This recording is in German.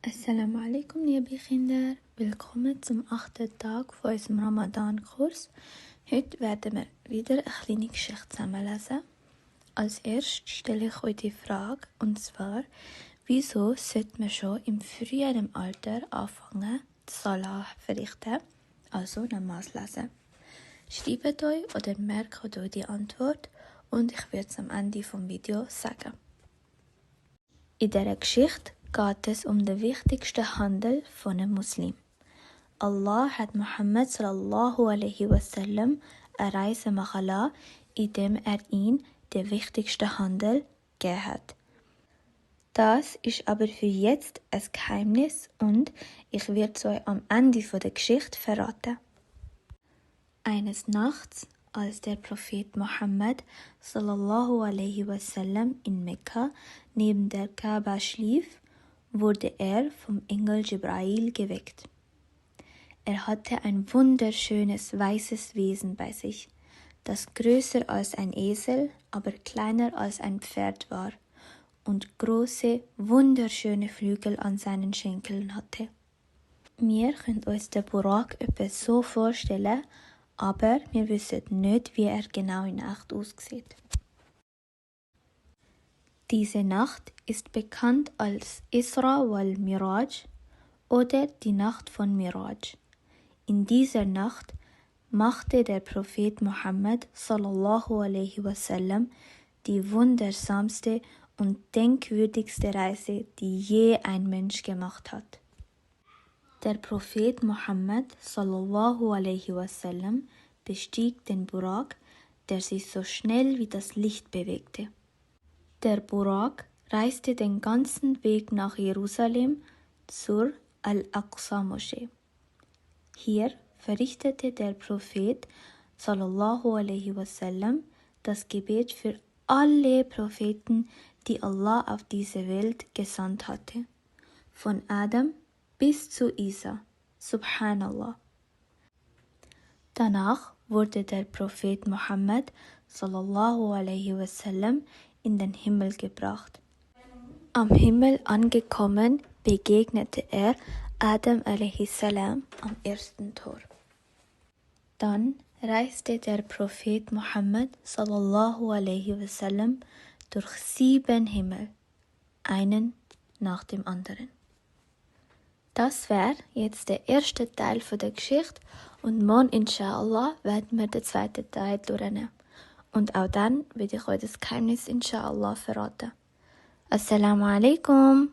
Assalamu alaikum, liebe Kinder. Willkommen zum 8. Tag von unserem Ramadan-Kurs. Heute werden wir wieder eine kleine Geschichte zusammenlesen. Als erstes stelle ich euch die Frage, und zwar, wieso sollte man schon im früheren Alter anfangen, die Salah verrichten, also Namas lesen? Schreibt euch oder merkt euch die Antwort und ich werde es am Ende des Videos sagen. In dieser Geschichte geht es um den wichtigsten Handel von einem Muslim. Allah hat Muhammad sallallahu alaihi wasallam eine Reise machen lassen, indem ihn den wichtigsten Handel gegeben hat. Das ist aber für jetzt ein Geheimnis und ich werde es euch am Ende der Geschichte verraten. Eines Nachts, als der Prophet Muhammad sallallahu alaihi wasallam in Mekka neben der Kaaba schlief, wurde er vom Engel Jibrail geweckt. Er hatte ein wunderschönes weißes Wesen bei sich, das größer als ein Esel, aber kleiner als ein Pferd war und große, wunderschöne Flügel an seinen Schenkeln hatte. Wir können uns den Burak etwa so vorstellen, aber wir wissen nicht, wie er genau in Nacht aussieht. Diese Nacht ist bekannt als Isra wal Miraj oder die Nacht von Miraj. In dieser Nacht machte der Prophet Muhammad sallallahu alaihi wasallam die wundersamste und denkwürdigste Reise, die je ein Mensch gemacht hat. Der Prophet Muhammad sallallahu alaihi wasallam bestieg den Burak, der sich so schnell wie das Licht bewegte. Der Burak reiste den ganzen Weg nach Jerusalem zur Al-Aqsa-Moschee. Hier verrichtete der Prophet sallallahu alaihi wasallam das Gebet für alle Propheten, die Allah auf diese Welt gesandt hatte, von Adam bis zu Isa. Subhanallah. Danach wurde der Prophet Muhammad sallallahu alaihi wasallam in den Himmel gebracht. Am Himmel angekommen, begegnete er Adam a.s. am ersten Tor. Dann reiste der Prophet Muhammad sallallahu alaihi wasallam durch 7 Himmel, einen nach dem anderen. Das wäre jetzt der erste Teil der Geschichte und morgen inshallah werden wir den zweiten Teil durchnehmen. Und auch dann werde ich euch das Geheimnis inshallah verraten. Assalamu alaikum.